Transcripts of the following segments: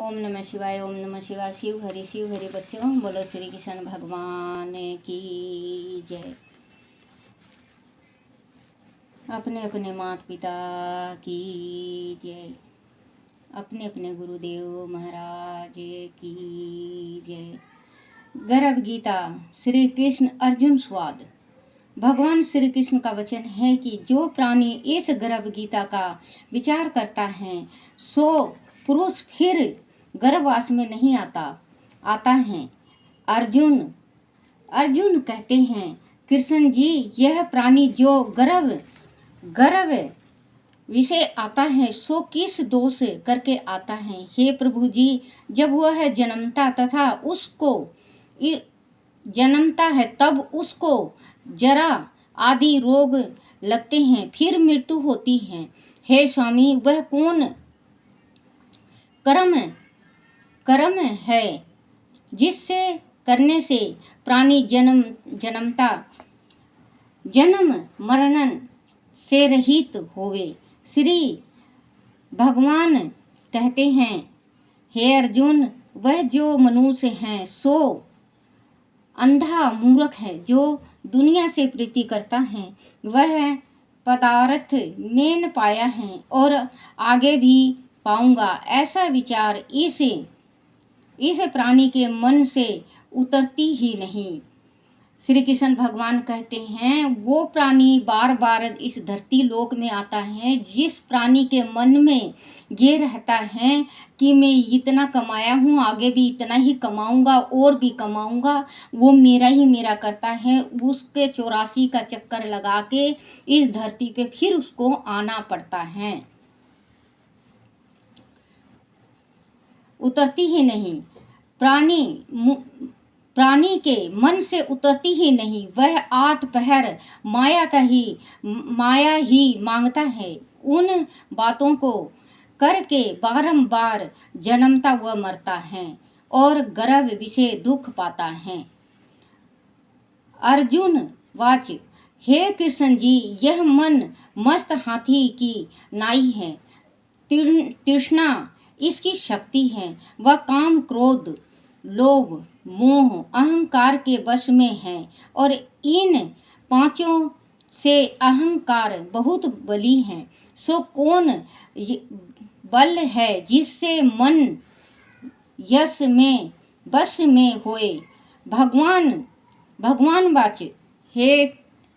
ओम नमः शिवाय। ओम नमः शिवाय। शिव हरि बच्चों, बोलो श्री कृष्ण भगवान की जय। अपने अपने माता पिता की जय, अपने अपने गुरुदेव महाराज की जय। गर्भ गीता श्री कृष्ण अर्जुन स्वाद। भगवान श्री कृष्ण का वचन है कि जो प्राणी इस गर्भ गीता का विचार करता है सो पुरुष फिर गर्भवास में नहीं आता है। अर्जुन कहते हैं, कृष्ण जी, यह प्राणी जो गर्भ विषय आता है सो किस दोष करके आता है? हे प्रभु जी, जब वह जन्मता तथा उसको जन्मता है तब उसको जरा आदि रोग लगते हैं, फिर मृत्यु होती है। हे स्वामी, वह कौन कर्म है जिससे करने से प्राणी जन्म मरण से रहित होवे? श्री भगवान कहते हैं, हे अर्जुन, वह जो मनुष्य है सो अंधा मूर्ख है जो दुनिया से प्रीति करता है। वह पदार्थ मैंने पाया है और आगे भी पाऊंगा, ऐसा विचार इस प्राणी के मन से उतरती ही नहीं। श्री कृष्ण भगवान कहते हैं, वो प्राणी बार बार इस धरती लोक में आता है जिस प्राणी के मन में ये रहता है कि मैं इतना कमाया हूँ, आगे भी इतना ही कमाऊंगा और भी कमाऊंगा, वो मेरा ही मेरा करता है। उसके 84 का चक्कर लगा के इस धरती पे फिर उसको आना पड़ता है, उतरती ही नहीं। प्राणी के मन से उतरती ही नहीं। वह 8 पहर माया ही मांगता है। उन बातों को करके बारंबार जन्मता व मरता है और गर्भ विषय दुख पाता है। अर्जुन वाच, हे कृष्ण जी, यह मन मस्त हाथी की नाई है। तृष्णा इसकी शक्ति है। वह काम, क्रोध, लोभ, मोह, अहंकार के वश में है और इन पांचों से अहंकार बहुत बली है। सो कौन बल है जिससे मन यश में वश में होए? भगवान वाच, हे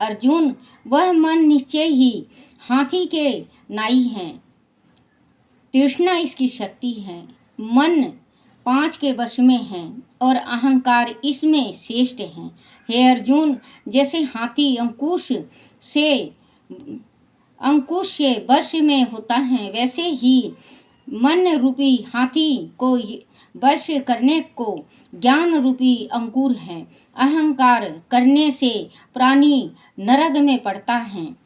अर्जुन, वह मन निश्चय ही हाथी के नाई है। तृष्णा इसकी शक्ति है। मन 5 के वश में है और अहंकार इसमें श्रेष्ठ है। हे अर्जुन, जैसे हाथी अंकुश से वश में होता है, वैसे ही मन रूपी हाथी को वश करने को ज्ञान रूपी अंकुर है। अहंकार करने से प्राणी नरक में पड़ता है।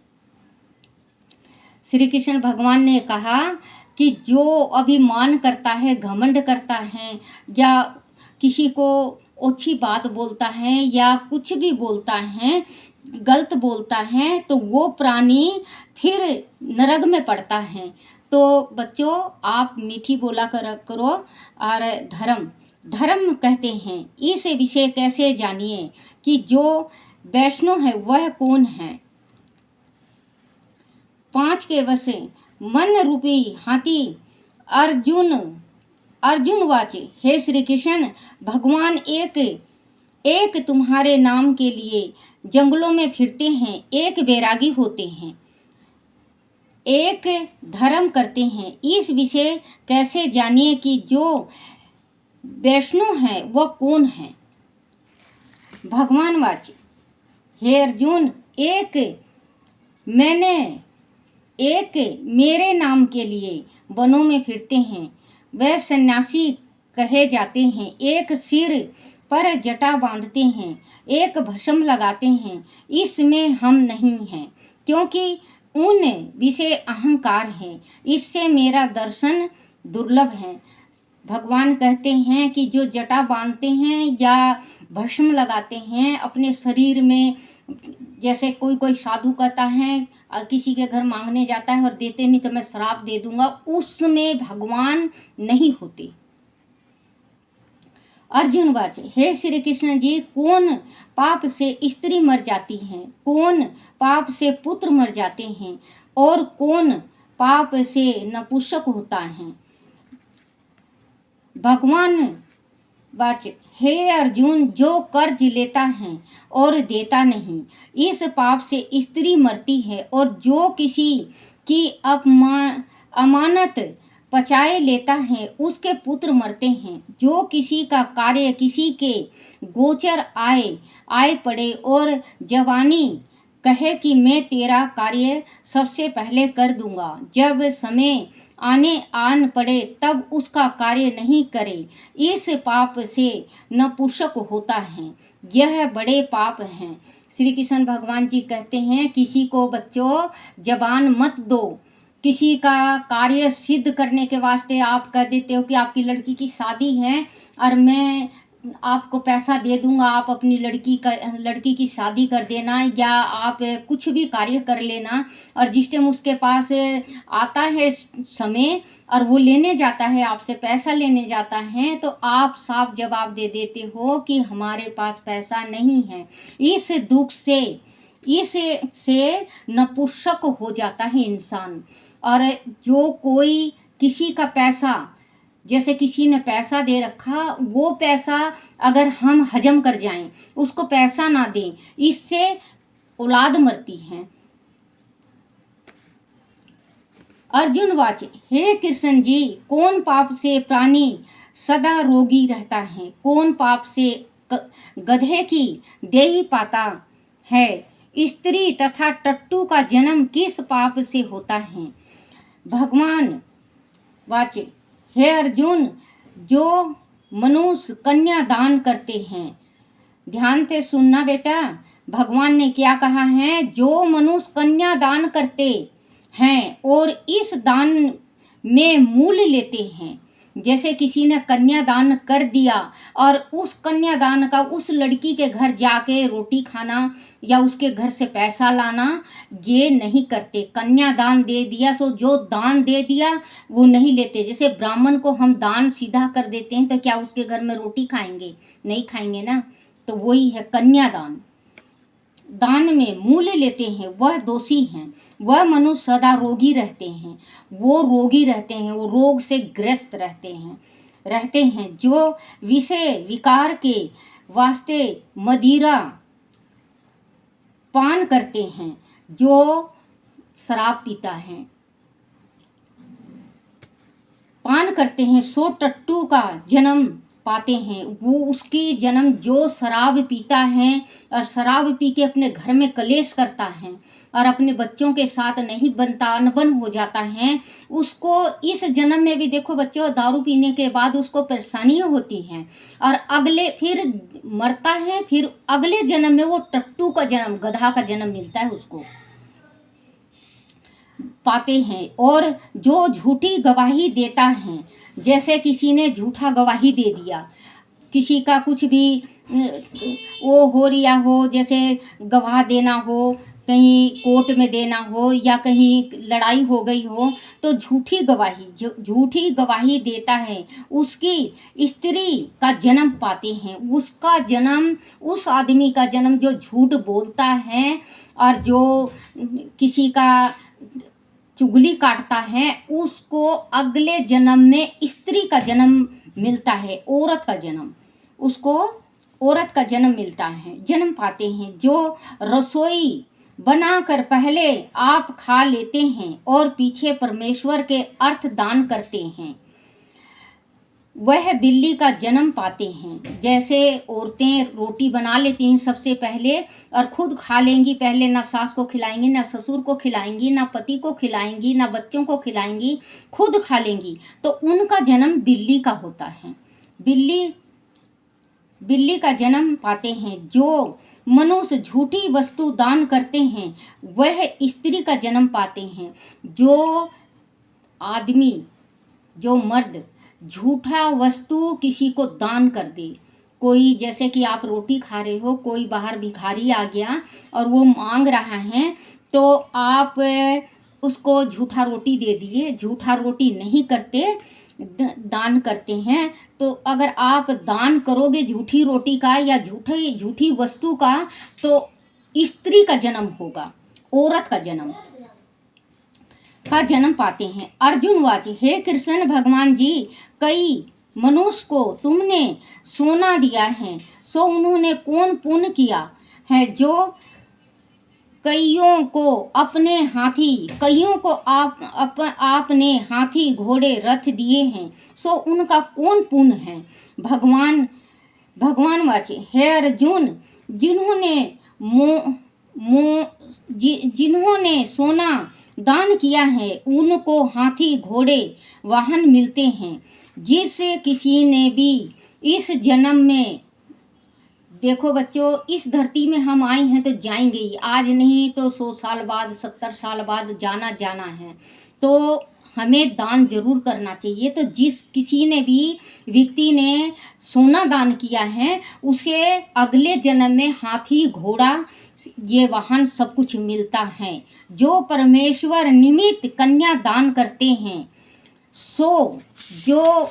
श्री कृष्ण भगवान ने कहा कि जो अभिमान करता है, घमंड करता है, या किसी को अच्छी बात बोलता है या कुछ भी बोलता है, गलत बोलता है, तो वो प्राणी फिर नरक में पड़ता है। तो बच्चों, आप मीठी बोला करो। और धर्म कहते हैं, इस विषय कैसे जानिए कि जो वैष्णव है वह कौन है? 5 के वश मन रूपी हाथी। अर्जुन वाचे, हे श्री कृष्ण भगवान, एक तुम्हारे नाम के लिए जंगलों में फिरते हैं, एक बैरागी होते हैं, एक धर्म करते हैं। इस विषय कैसे जानिए कि जो वैष्णव है वह कौन है? भगवान वाचे, हे अर्जुन, एक मेरे नाम के लिए वनों में फिरते हैं, वह सन्यासी कहे जाते हैं। एक सिर पर जटा बांधते हैं, एक भस्म लगाते हैं। इसमें हम नहीं हैं, क्योंकि उन विषय अहंकार है। इससे मेरा दर्शन दुर्लभ है। भगवान कहते हैं कि जो जटा बांधते हैं या भस्म लगाते हैं अपने शरीर में, जैसे कोई साधु कहता है किसी के घर मांगने जाता है और देते नहीं तो मैं श्राप दे दूंगा, उसमें भगवान नहीं होते। अर्जुन वाचे, हे श्री कृष्ण जी, कौन पाप से स्त्री मर जाती है, कौन पाप से पुत्र मर जाते हैं, और कौन पाप से नपुंसक होता है। भगवान वाचे, हे अर्जुन, जो कर्ज लेता है और देता नहीं, इस पाप से स्त्री मरती है, और जो किसी की अमानत पचाए लेता है उसके पुत्र मरते हैं। जो किसी का कार्य किसी के गोचर आए पड़े और जवानी कहे कि मैं तेरा कार्य सबसे पहले कर दूंगा, जब समय आन पड़े तब उसका कार्य नहीं करे, इस पाप से नपुंसक होता है। यह बड़े पाप हैं। श्री कृष्ण भगवान जी कहते हैं, किसी को बच्चों जबान मत दो। किसी का कार्य सिद्ध करने के वास्ते आप कह देते हो कि आपकी लड़की की शादी है और मैं आपको पैसा दे दूंगा, आप अपनी लड़की की शादी कर देना, या आप कुछ भी कार्य कर लेना, और जिस टाइम उसके पास आता है समय और वो लेने जाता है, आपसे पैसा लेने जाता है, तो आप साफ जवाब दे देते हो कि हमारे पास पैसा नहीं है। इस दुख से नपुंसक हो जाता है इंसान। और जो कोई किसी का पैसा, जैसे किसी ने पैसा दे रखा, वो पैसा अगर हम हजम कर जाएं, उसको पैसा ना दें, इससे औलाद मरती है। अर्जुन वाचे, हे कृष्ण जी, कौन पाप से प्राणी सदा रोगी रहता है, कौन पाप से गधे की देही पाता है, स्त्री तथा टट्टू का जन्म किस पाप से होता है। भगवान वाचे, हे अर्जुन, जो मनुष्य कन्या दान करते हैं, ध्यान से सुनना बेटा, भगवान ने क्या कहा है, जो मनुष्य कन्या दान करते हैं और इस दान में मूल्य लेते हैं, जैसे किसी ने कन्यादान कर दिया और उस कन्यादान का उस लड़की के घर जाके रोटी खाना या उसके घर से पैसा लाना, ये नहीं करते। कन्यादान दे दिया सो जो दान दे दिया वो नहीं लेते। जैसे ब्राह्मण को हम दान सीधा कर देते हैं तो क्या उसके घर में रोटी खाएंगे? नहीं खाएंगे ना। तो वही है कन्यादान, दान में मूल्य लेते हैं वह दोषी हैं। वह मनुष्य सदा रोगी रहते हैं, वो रोगी रहते हैं, वो रोग से ग्रस्त रहते हैं जो विषय विकार के वास्ते मदिरा पान करते हैं, जो शराब पीता है, पान करते हैं, सो टट्टू का जन्म पाते हैं। वो उसकी जन्म जो शराब पीता है और शराब पी के अपने घर में कलेश करता है और अपने बच्चों के साथ नहीं बनता, अनबन हो जाता है, उसको इस जन्म में भी देखो बच्चों, दारू पीने के बाद उसको परेशानियां होती हैं और अगले फिर मरता है, फिर अगले जन्म में वो टट्टू का जन्म, गधा का जन्म मिलता है, उसको पाते हैं। और जो झूठी गवाही देता है, जैसे किसी ने झूठा गवाही दे दिया, किसी का कुछ भी वो हो रिया हो, जैसे गवाह देना हो, कहीं कोर्ट में देना हो या कहीं लड़ाई हो गई हो, तो झूठी गवाही देता है, उसकी स्त्री का जन्म पाते हैं। उसका जन्म, उस आदमी का जन्म जो झूठ बोलता है और जो किसी का चुगली काटता है, उसको अगले जन्म में स्त्री का जन्म मिलता है, औरत का जन्म, उसको औरत का जन्म मिलता है, जन्म पाते हैं। जो रसोई बनाकर पहले आप खा लेते हैं और पीछे परमेश्वर के अर्थ दान करते हैं, वह बिल्ली का जन्म पाते हैं। जैसे औरतें रोटी बना लेती हैं सबसे पहले और खुद खा लेंगी, पहले ना सास को खिलाएंगी, ना ससुर को खिलाएंगी, ना पति को खिलाएंगी, ना बच्चों को खिलाएंगी, खुद खा लेंगी, तो उनका जन्म बिल्ली का होता है। बिल्ली का जन्म पाते हैं। जो मनुष्य झूठी वस्तु दान करते हैं वह स्त्री का जन्म पाते हैं। जो आदमी, जो मर्द झूठा वस्तु किसी को दान कर दे, कोई जैसे कि आप रोटी खा रहे हो, कोई बाहर भिखारी आ गया और वो मांग रहा है, तो आप उसको झूठा रोटी दे दिए, झूठा रोटी नहीं करते, दान करते हैं, तो अगर आप दान करोगे झूठी रोटी का या झूठी वस्तु का, तो स्त्री का जन्म होगा, औरत का जन्म पाते हैं। अर्जुन वाचे, हे कृष्ण भगवान जी, कई मनुष्य को तुमने सोना दिया है, सो उन्होंने कौन पुण्य किया है, जो कईयों को आपने हाथी घोड़े रथ दिए हैं, सो उनका कौन पुण्य है। भगवान वाचे, हे अर्जुन, जिन्होंने सोना दान किया है, उनको हाथी घोड़े वाहन मिलते हैं। जिस किसी ने भी इस जन्म में, देखो बच्चों, इस धरती में हम आए हैं तो जाएंगे ही, आज नहीं तो 100 साल बाद, 70 साल बाद जाना है, तो हमें दान जरूर करना चाहिए। तो जिस किसी ने भी व्यक्ति ने सोना दान किया है, उसे अगले जन्म में हाथी घोड़ा ये वाहन सब कुछ मिलता है। जो परमेश्वर निमित्त कन्या दान करते हैं, सो जो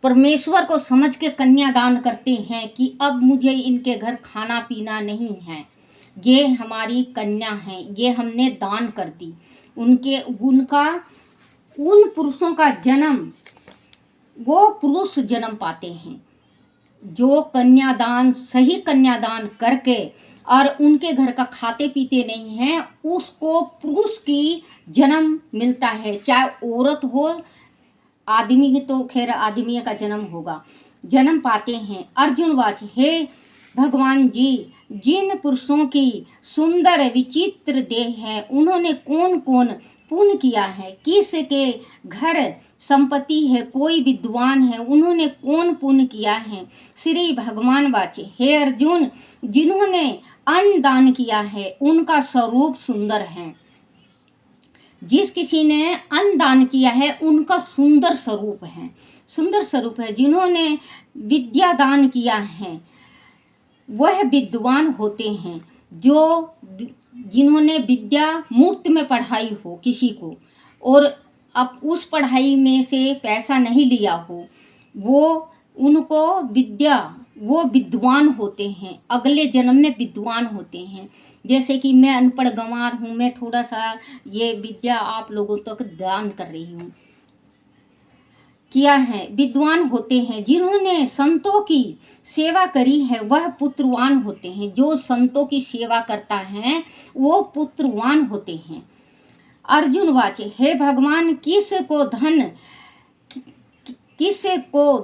परमेश्वर को समझ के कन्यादान करते हैं कि अब मुझे इनके घर खाना पीना नहीं है, ये हमारी कन्या है, ये हमने दान कर दी, उन पुरुषों का जन्म, वो पुरुष जन्म पाते हैं जो कन्यादान, सही कन्यादान करके और उनके घर का खाते पीते नहीं हैं, उसको पुरुष की जन्म मिलता है। चाहे औरत हो, आदमी तो खैर आदमी का जन्म होगा, जन्म पाते हैं। अर्जुन वाच, हे भगवान जी, जिन पुरुषों की सुंदर विचित्र देह है, उन्होंने कौन कौन पुण्य किया है, किसके घर संपत्ति है, कोई विद्वान है, उन्होंने कौन पुण्य किया है। श्री भगवान वाचे, हे अर्जुन, जिन्होंने अन्न दान किया है, उनका स्वरूप सुंदर है। जिस किसी ने अन्न दान किया है, उनका सुंदर स्वरूप है। जिन्होंने विद्या दान किया है, वह विद्वान होते हैं। जिन्होंने विद्या मुफ्त में पढ़ाई हो किसी को, और अब उस पढ़ाई में से पैसा नहीं लिया हो, वो विद्वान होते हैं, अगले जन्म में विद्वान होते हैं। जैसे कि मैं अनपढ़ गंवार हूँ, मैं थोड़ा सा ये विद्या आप लोगों तक दान कर रही हूँ, किया है, विद्वान होते हैं। जिन्होंने संतों की सेवा करी है, वह पुत्रवान होते हैं। जो संतों की सेवा करता है, वो पुत्रवान होते हैं। अर्जुन वाचे, हे भगवान, किस को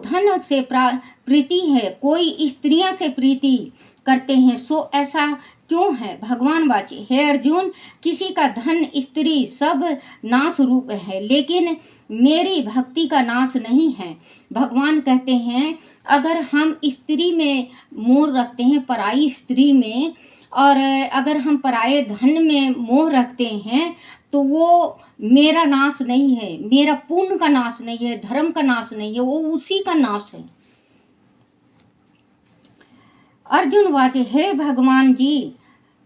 धन से प्रीति है, कोई स्त्रियां से प्रीति करते हैं, सो ऐसा क्यों है। भगवान वाचे, हे अर्जुन, किसी का धन स्त्री सब नाश रूप है, लेकिन मेरी भक्ति का नाश नहीं है। भगवान कहते हैं, अगर हम स्त्री में मोह रखते हैं, पराई स्त्री में, और अगर हम पराये धन में मोह रखते हैं, तो वो मेरा नाश नहीं है, मेरा पुण्य का नाश नहीं है, धर्म का नाश नहीं है, वो उसी का नाश है। अर्जुन वाचे, हे भगवान जी,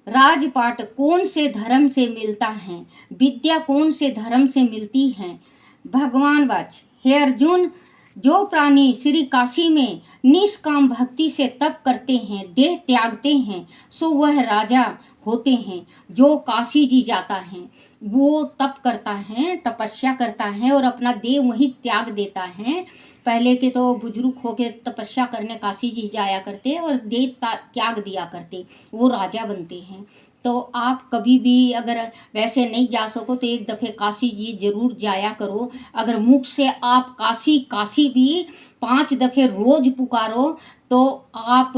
राजपाट कौन से धर्म से मिलता है, विद्या कौन से धर्म से मिलती है। भगवान वाच, हे अर्जुन, जो प्राणी श्री काशी में निष्काम भक्ति से तप करते हैं, देह त्यागते हैं, सो वह राजा होते हैं। जो काशी जी जाता है, वो तप करता है, तपस्या करता है और अपना देह वहीं त्याग देता है। पहले के तो बुजुर्ग होके तपस्या करने काशी जी जाया करते और देह त्याग दिया करते, वो राजा बनते हैं। तो आप कभी भी अगर वैसे नहीं जा सको तो एक दफ़े काशी जी जरूर जाया करो। अगर मुख से आप काशी भी 5 दफ़े रोज पुकारो तो आप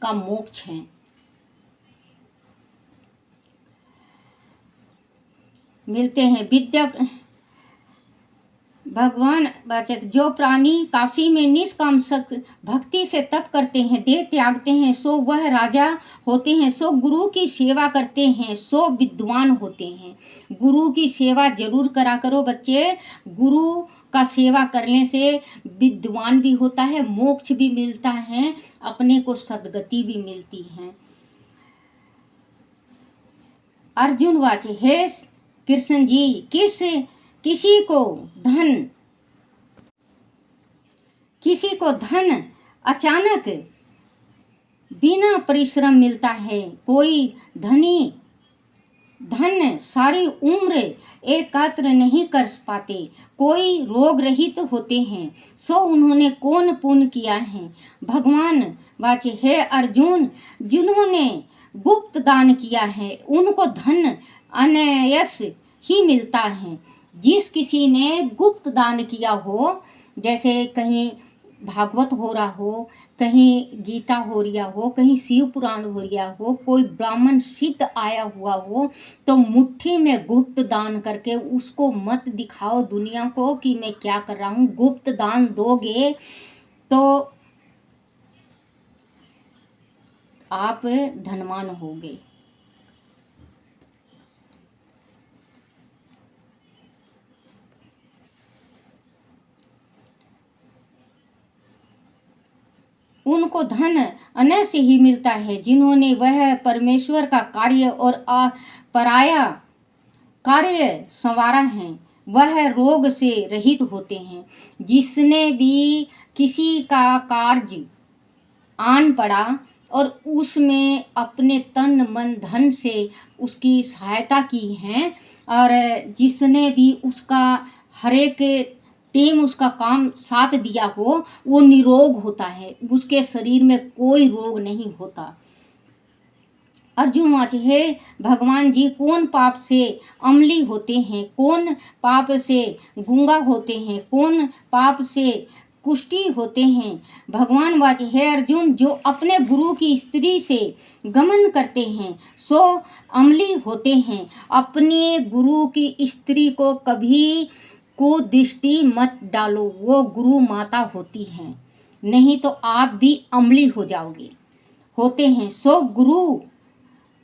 का मोक्ष है। मिलते हैं विद्या। भगवान वाचक, जो प्राणी काशी में निष्काम भक्ति से तप करते हैं, देह त्यागते हैं, सो वह राजा होते हैं। सो गुरु की सेवा करते हैं, सो विद्वान होते हैं। गुरु की सेवा जरूर करा करो बच्चे। गुरु का सेवा करने से विद्वान भी होता है, मोक्ष भी मिलता है, अपने को सद्गति भी मिलती है। अर्जुन वाचे, हे कृष्ण जी, किसी को धन किसी को धन अचानक बिना परिश्रम मिलता है, कोई धनी धन सारी उम्र एकत्र नहीं कर पाते, कोई रोग रहित होते हैं, सो उन्होंने कौन पुण्य किया है। भगवान वाचे, हे अर्जुन, जिन्होंने गुप्त दान किया है उनको धन अनायास ही मिलता है। जिस किसी ने गुप्त दान किया हो, जैसे कहीं भागवत हो रहा हो, कहीं गीता हो रहा हो, कहीं शिव पुराण हो रहा हो, कोई ब्राह्मण सिद्ध आया हुआ हो, तो मुट्ठी में गुप्त दान करके उसको मत दिखाओ दुनिया को कि मैं क्या कर रहा हूँ। गुप्त दान दोगे तो आप धनवान होगे। उनको धन अनय से ही मिलता है, जिन्होंने वह परमेश्वर का कार्य और पराया कार्य संवारा है, वह रोग से रहित होते हैं। जिसने भी किसी का कार्य आन पड़ा और उसमें अपने तन मन धन से उसकी सहायता की है, और जिसने भी उसका हर एक टीम उसका काम साथ दिया हो, वो निरोग होता है, उसके शरीर में कोई रोग नहीं होता। अर्जुन वाचे, हे भगवान जी, कौन पाप से अमली होते हैं, कौन पाप से गूंगा होते हैं, कौन पाप से कुष्ठी होते हैं। भगवान वाचे, हे अर्जुन, जो अपने गुरु की स्त्री से गमन करते हैं सो अमली होते हैं। अपने गुरु की स्त्री को कभी कुदृष्टि मत डालो, वो गुरु माता होती हैं, नहीं तो आप भी अमली हो जाओगे। होते हैं सो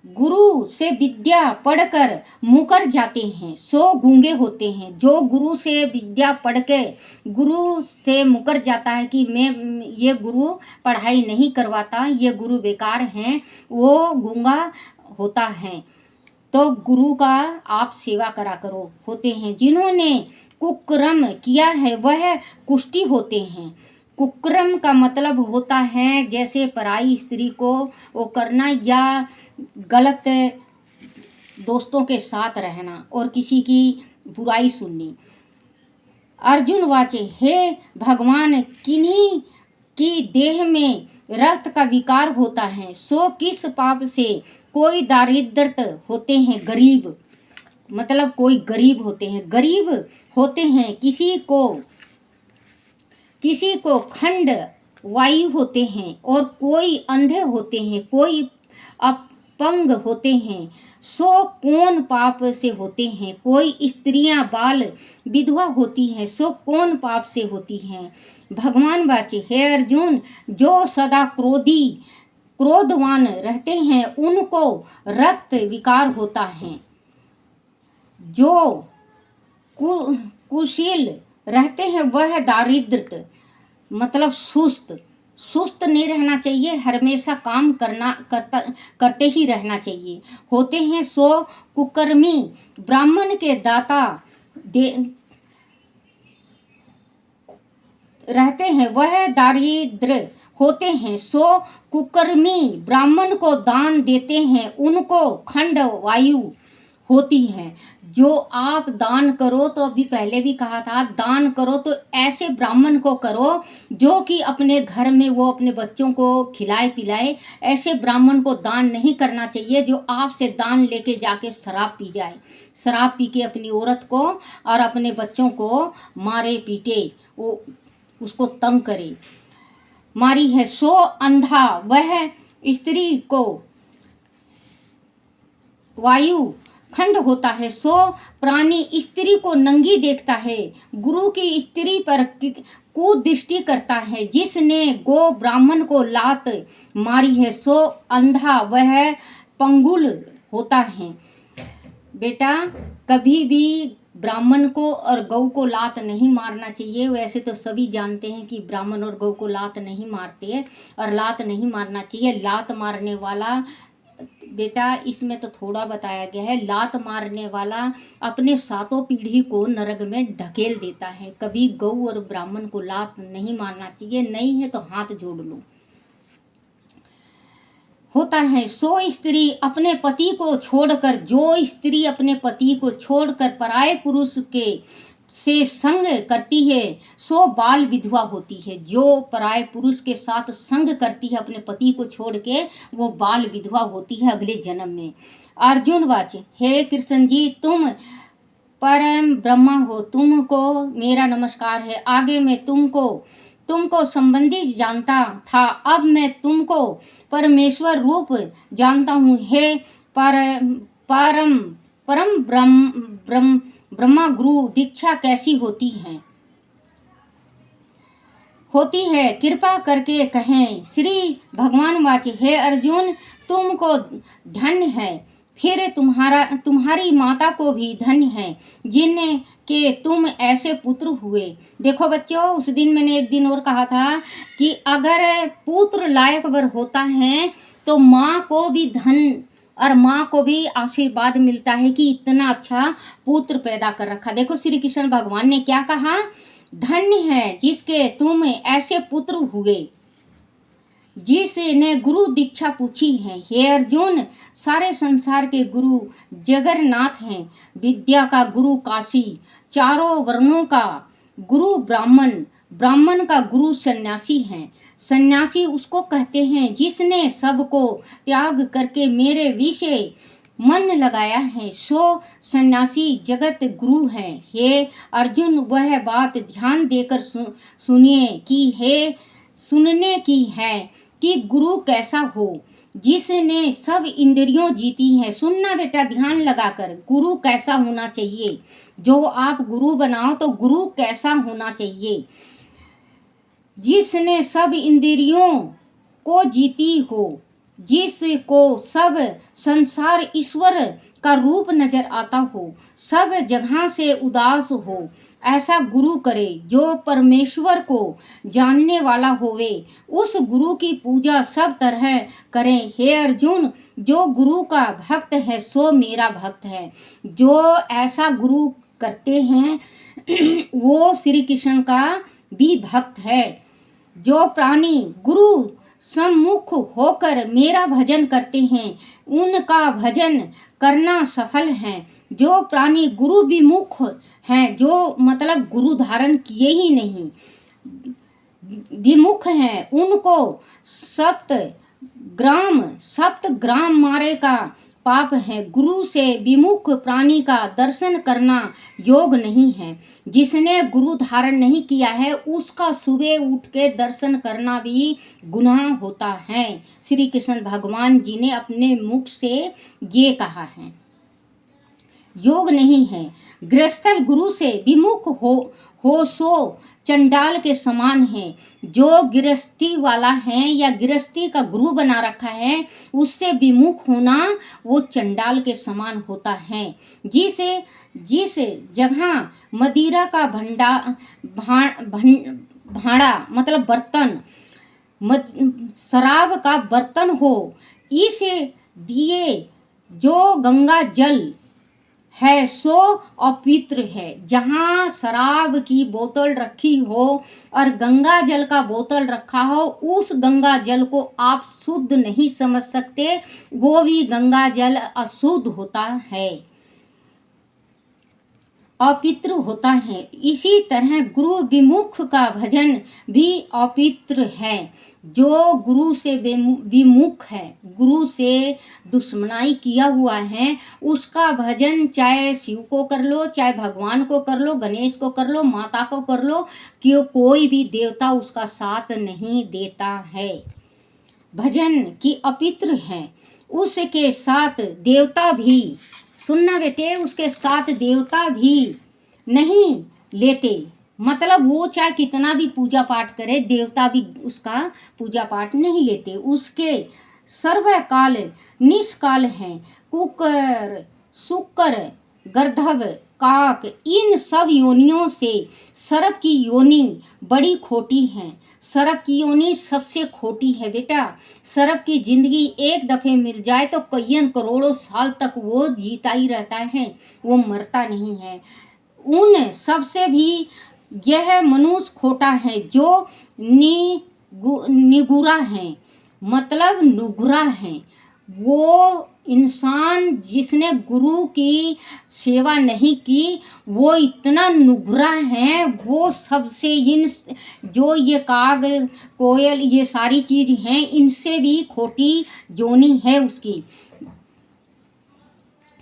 गुरु से विद्या पढ़कर मुकर जाते हैं, सो गूंगे होते हैं। जो गुरु से विद्या पढ़ के गुरु से मुकर जाता है कि मैं ये गुरु पढ़ाई नहीं करवाता, ये गुरु बेकार हैं, वो गूंगा होता है। तो गुरु का आप सेवा करा करो। होते हैं जिन्होंने कुकर्म किया है वह कुष्ठी होते हैं। कुकर्म का मतलब होता है जैसे पराई स्त्री को वो करना, या गलत दोस्तों के साथ रहना और किसी की बुराई सुननी। अर्जुन वाचे, हे भगवान, किन्हीं की देह में रक्त का विकार होता है, सो किस पाप से कोई दारिद्रत होते हैं, गरीब मतलब कोई गरीब होते हैं, गरीब होते हैं। किसी को खंड वायु होते हैं, और कोई अंधे होते हैं, कोई अपंग होते हैं, सो कौन पाप से होते हैं। कोई स्त्रियां बाल विधवा होती हैं, सो कौन पाप से होती हैं। भगवान वाचे, हे अर्जुन, जो सदा क्रोधवान रहते हैं उनको रक्त विकार होता है। जो कुशील रहते हैं वह दारिद्रत मतलब सुस्त नहीं रहना चाहिए, हमेशा काम करते ही रहना चाहिए। होते हैं सो कुकर्मी, ब्राह्मण के दाता रहते हैं वह दारिद्र होते हैं। सो कुकर्मी ब्राह्मण को दान देते हैं, उनको खंड वायु होती है। जो आप दान करो, तो अभी पहले भी कहा था, दान करो तो ऐसे ब्राह्मण को करो जो कि अपने घर में वो अपने बच्चों को खिलाए पिलाए। ऐसे ब्राह्मण को दान नहीं करना चाहिए जो आपसे दान लेके जाके शराब पी जाए, शराब पी के अपनी औरत को और अपने बच्चों को मारे पीटे, वो उसको तंग करे। मारी है सो अंधा, वह स्त्री को वायु खंड होता है, सो प्राणी स्त्री को नंगी देखता है, गुरु की स्त्री पर कुदृष्टि करता है। जिसने गो ब्राह्मण को लात मारी है सो अंधा, वह पंगुल होता है। बेटा, कभी भी ब्राह्मण को और गौ को लात नहीं मारना चाहिए। वैसे तो सभी जानते हैं कि ब्राह्मण और गौ को लात नहीं मारते और लात नहीं मारना चाहिए। लात मारने वाला बेटा इसमें तो थोड़ा बताया गया है, लात मारने वाला अपने सातों पीढ़ी को नरक में ढकेल देता है। कभी गौ और ब्राह्मण को लात नहीं मारना चाहिए, नहीं है तो हाथ जोड़ लो। होता है सो स्त्री अपने पति को छोड़कर, जो स्त्री अपने पति को छोड़कर पराये पुरुष के से संग करती है सो बाल विधवा होती है। जो पराये पुरुष के साथ संग करती है अपने पति को छोड़ के, वो बाल विधवा होती है अगले जन्म में। अर्जुन वाच, हे कृष्ण जी तुम परम ब्रह्मा हो, तुमको मेरा नमस्कार है। आगे मैं तुमको संबंधी जानता था, अब मैं तुमको परमेश्वर रूप जानता हूँ। हे परम परम ब्रह्मा गुरु, दीक्षा कैसी होती है कृपा करके कहें। श्री भगवान वाचे, हे अर्जुन तुमको धन्य है, फिर तुम्हारी माता को भी धन्य है जिन्हें कि तुम ऐसे पुत्र हुए। देखो बच्चों, उस दिन मैंने एक दिन और कहा था कि अगर पुत्र लायक वर होता है तो माँ को भी धन और माँ को भी आशीर्वाद मिलता है कि इतना अच्छा पुत्र पैदा कर रखा। देखो श्री कृष्ण भगवान ने क्या कहा, धन्य है जिसके तुम ऐसे पुत्र हुए जिसने गुरु दीक्षा पूछी है। हे अर्जुन, सारे संसार के गुरु जगन्नाथ हैं, विद्या का गुरु काशी, चारों वर्णों का गुरु ब्राह्मण, ब्राह्मण का गुरु सन्यासी है। सन्यासी उसको कहते हैं जिसने सबको त्याग करके मेरे विषय मन लगाया है, सो सन्यासी जगत गुरु है। हे अर्जुन, वह बात ध्यान देकर सुनिए सुनने की है कि गुरु कैसा हो, जिसने सब इंद्रियों जीती है। सुनना बेटा ध्यान लगाकर, गुरु कैसा होना चाहिए। जो आप गुरु बनाओ तो गुरु कैसा होना चाहिए, जिसने सब इंद्रियों को जीती हो, जिसको सब संसार ईश्वर का रूप नजर आता हो, सब जगह से उदास हो, ऐसा गुरु करे जो परमेश्वर को जानने वाला होवे। उस गुरु की पूजा सब तरह करें। हे अर्जुन, जो गुरु का भक्त है सो मेरा भक्त है। जो ऐसा गुरु करते हैं वो श्री कृष्ण का भी भक्त है। जो प्राणी गुरु सम्मुख होकर मेरा भजन करते हैं उनका भजन करना सफल है। जो प्राणी गुरु विमुख हैं, जो मतलब गुरु धारण किए ही नहीं, विमुख हैं, उनको सप्त ग्राम मारे का पाप है। गुरु से विमुख प्राणी का दर्शन करना योग नहीं है। जिसने गुरु धारण नहीं किया है उसका सुबह उठ के दर्शन करना भी गुनाह होता है। श्री कृष्ण भगवान जी ने अपने मुख से ये कहा है, योग नहीं है। गृहस्थल गुरु से विमुख हो सो चंडाल के समान है। जो गृहस्थी वाला है या गृहस्थी का गुरु बना रखा है उससे विमुख होना वो चंडाल के समान होता है। जिस जगह मदिरा का भांडा मतलब बर्तन, शराब का बर्तन हो, इस दिए जो गंगा जल है सो अपवित्र है। जहाँ शराब की बोतल रखी हो और गंगा जल का बोतल रखा हो, उस गंगा जल को आप शुद्ध नहीं समझ सकते, वो भी गंगा जल अशुद्ध होता है, अपवित्र होता है। इसी तरह गुरु विमुख का भजन भी अपवित्र है। जो गुरु से विमुख है, गुरु से दुश्मनाई किया हुआ है, उसका भजन चाहे शिव को कर लो, चाहे भगवान को कर लो, गणेश को कर लो, माता को कर लो, कि कोई भी देवता उसका साथ नहीं देता है। भजन की अपवित्र है, उसके साथ देवता भी, सुनना बेटे, उसके साथ देवता भी नहीं लेते। मतलब वो चाहे कितना भी पूजा पाठ करे, देवता भी उसका पूजा पाठ नहीं लेते। उसके सर्वकाल निष्काल हैं। कुकर शुक्र गर्दभ, काक, इन सब योनियों से सर्प की योनि बड़ी खोटी है। सर्प की योनि सबसे खोटी है बेटा। सर्प की जिंदगी एक दफे मिल जाए तो कईयन करोड़ों साल तक वो जीता ही रहता है, वो मरता नहीं है। उन सबसे भी यह मनुष्य खोटा है जो निगुरा है, मतलब नुगरा है। वो इंसान जिसने गुरु की सेवा नहीं की वो इतना नुगरा है, वो सबसे इन जो ये काग, कोयल, ये सारी चीज हैं, इनसे भी खोटी जोनी है उसकी।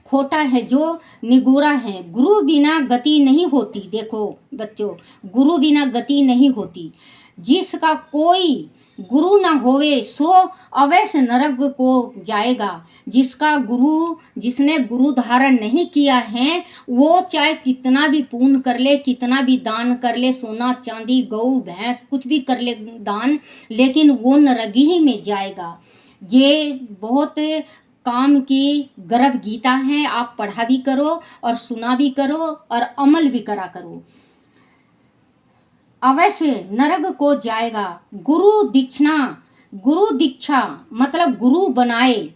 खोटा है जो निगुरा है। गुरु बिना गति नहीं होती। देखो बच्चों, गुरु बिना गति नहीं होती। जिसका कोई गुरु ना होवे सो अवश्य नरक को जाएगा। जिसने गुरु धारण नहीं किया है वो चाहे कितना भी पुण्य कर ले, कितना भी दान कर ले, सोना चांदी गौ भैंस कुछ भी कर ले दान, लेकिन वो नरक ही में जाएगा। ये बहुत काम की गर्भ गीता है। आप पढ़ा भी करो और सुना भी करो और अमल भी करा करो। अवश्य नरक को जाएगा। गुरु दीक्षा मतलब गुरु बनाए।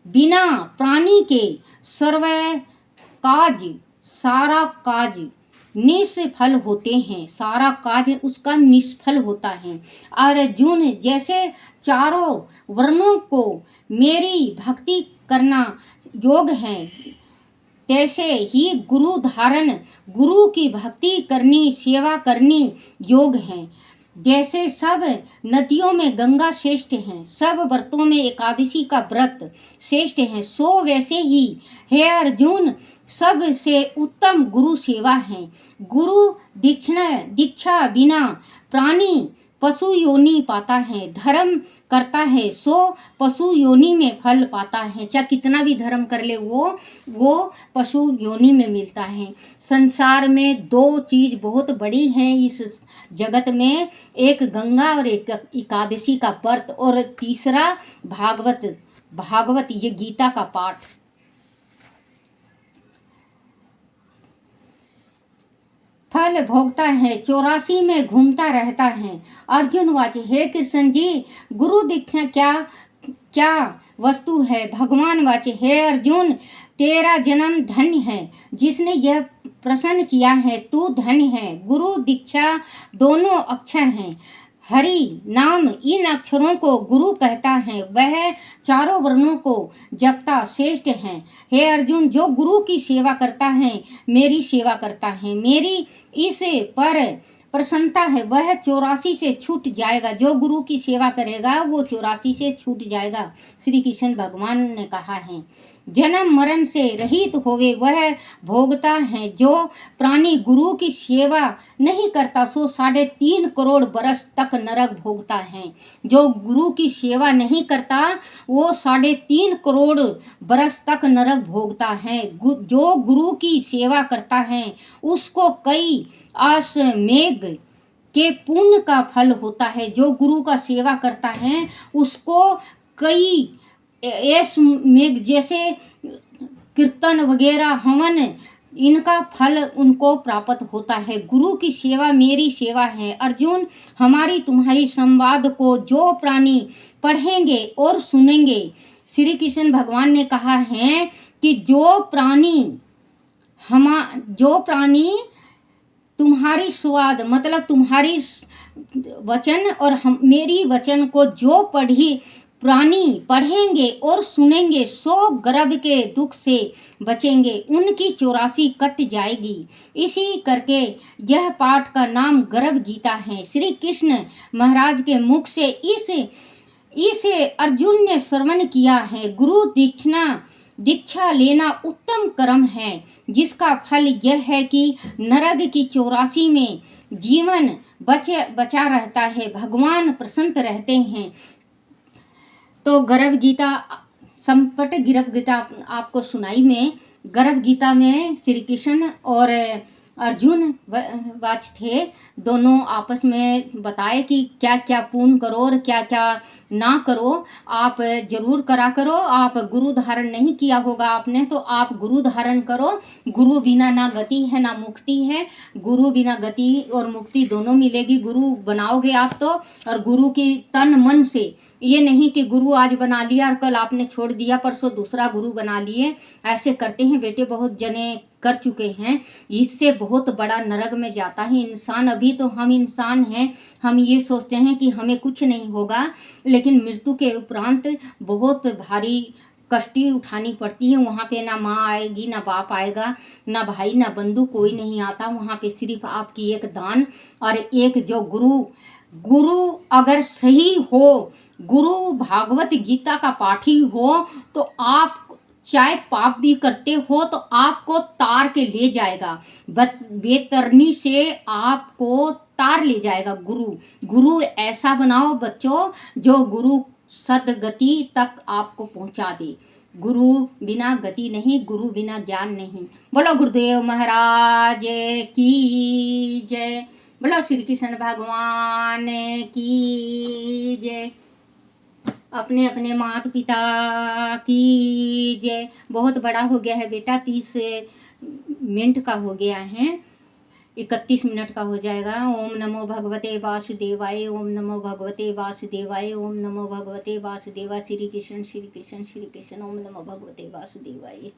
बिना प्राणी के सारा काज निष्फल होते हैं। सारा काज उसका निष्फल होता है। अर्जुन, जैसे चारों वर्णों को मेरी भक्ति करना योग है, तैसे ही गुरु धारण, गुरु की भक्ति करनी, सेवा करनी योग है। जैसे सब नदियों में गंगा श्रेष्ठ है, सब व्रतों में एकादशी का व्रत श्रेष्ठ है, सो वैसे ही हे अर्जुन सबसे उत्तम गुरु सेवा है। गुरु दीक्षा बिना प्राणी पशु योनि पाता है। धर्म करता है सो पशु योनि में फल पाता है। चाहे कितना भी धर्म कर ले वो पशु योनि में मिलता है। संसार में दो चीज बहुत बड़ी हैं इस जगत में, एक गंगा और एक एकादशी का व्रत, और तीसरा भागवत ये गीता का पाठ। फल भोगता है, 84 में घूमता रहता है। अर्जुन वाचे, हे कृष्ण जी गुरु दीक्षा क्या वस्तु है। भगवान वाचे, हे अर्जुन तेरा जन्म धन्य है, जिसने यह प्रसन्न किया है तू धन्य है। गुरु दीक्षा दोनों अक्षर हैं। हरि नाम इन अक्षरों को गुरु कहता है, वह चारों वर्णों को जपता श्रेष्ठ है। हे अर्जुन, जो गुरु की सेवा करता है मेरी सेवा करता है, मेरी इस पर प्रसन्नता है, वह 84 से छूट जाएगा। जो गुरु की सेवा करेगा वो 84 से छूट जाएगा। श्री कृष्ण भगवान ने कहा है। जन्म मरण से रहित होवे वह भोगता है। जो प्राणी गुरु की सेवा नहीं करता सो 3.5 करोड़ बरस तक नरक भोगता है। जो गुरु की सेवा नहीं करता वो 3.5 करोड़ बरस तक नरक भोगता है। जो गुरु की सेवा करता है उसको कई अश्वमेध के पुण्य का फल होता है। जो गुरु का सेवा करता है उसको कई अश्वमेध जैसे कीर्तन वगैरह हवन, इनका फल उनको प्राप्त होता है। गुरु की सेवा मेरी सेवा है। अर्जुन, हमारी तुम्हारी संवाद को जो प्राणी पढ़ेंगे और सुनेंगे, श्री कृष्ण भगवान ने कहा है कि जो प्राणी तुम्हारी स्वाद मतलब तुम्हारी वचन और मेरी वचन को जो प्राणी पढ़ेंगे और सुनेंगे सो गर्भ के दुख से बचेंगे, उनकी 84 कट जाएगी। इसी करके यह पाठ का नाम गर्भ गीता है। श्री कृष्ण महाराज के मुख से इसे अर्जुन ने श्रवण किया है। गुरु दीक्षा लेना उत्तम कर्म है, जिसका फल यह है कि नरक की 84 में जीवन बचा रहता है, भगवान प्रसन्न रहते हैं। तो गर्भ गीता संपट गर्भ गीता आपको सुनाई में। गर्भ गीता में श्री कृष्ण और अर्जुन वाच थे, दोनों आपस में बताए कि क्या क्या पूर्ण करो और क्या क्या ना करो। आप जरूर करा करो। आप गुरु धारण नहीं किया होगा आपने, तो आप गुरु धारण करो। गुरु बिना ना गति है ना मुक्ति है। गुरु बिना गति और मुक्ति दोनों मिलेगी। गुरु बनाओगे आप तो, और गुरु की तन मन से, ये नहीं कि गुरु आज बना लिया और कल आपने छोड़ दिया, परसों दूसरा गुरु बना लिए। ऐसे करते हैं बेटे, बहुत जने कर चुके हैं। इससे बहुत बड़ा नरक में जाता है इंसान। अभी तो हम इंसान हैं, हम ये सोचते हैं कि हमें कुछ नहीं होगा, लेकिन मृत्यु के उपरांत बहुत भारी कष्टी उठानी पड़ती है। वहाँ पे ना माँ आएगी, ना बाप आएगा, ना भाई, ना बंधु, कोई नहीं आता। वहाँ पे सिर्फ आपकी एक दान और एक जो गुरु अगर सही हो, गुरु भागवत गीता का पाठी हो, तो आप चाहे पाप भी करते हो तो आपको तार के ले जाएगा। बेतरनी से आपको तार ले जाएगा गुरु ऐसा बनाओ बच्चों, जो गुरु सदगति तक आपको पहुंचा दे। गुरु बिना गति नहीं, गुरु बिना ज्ञान नहीं। बोलो गुरुदेव महाराज की जय। बोलो श्री कृष्ण भगवान की जय। अपने अपने माता पिता की जय। बहुत बड़ा हो गया है बेटा, 30 मिनट का हो गया है, 31 मिनट का हो जाएगा। ओम नमो भगवते वासुदेवाय, ओम नमो भगवते वासुदेवाय, ओम नमो भगवते वासुदेवाय। श्री कृष्ण श्री कृष्ण श्री कृष्ण, ओम नमो भगवते वासुदेवाय।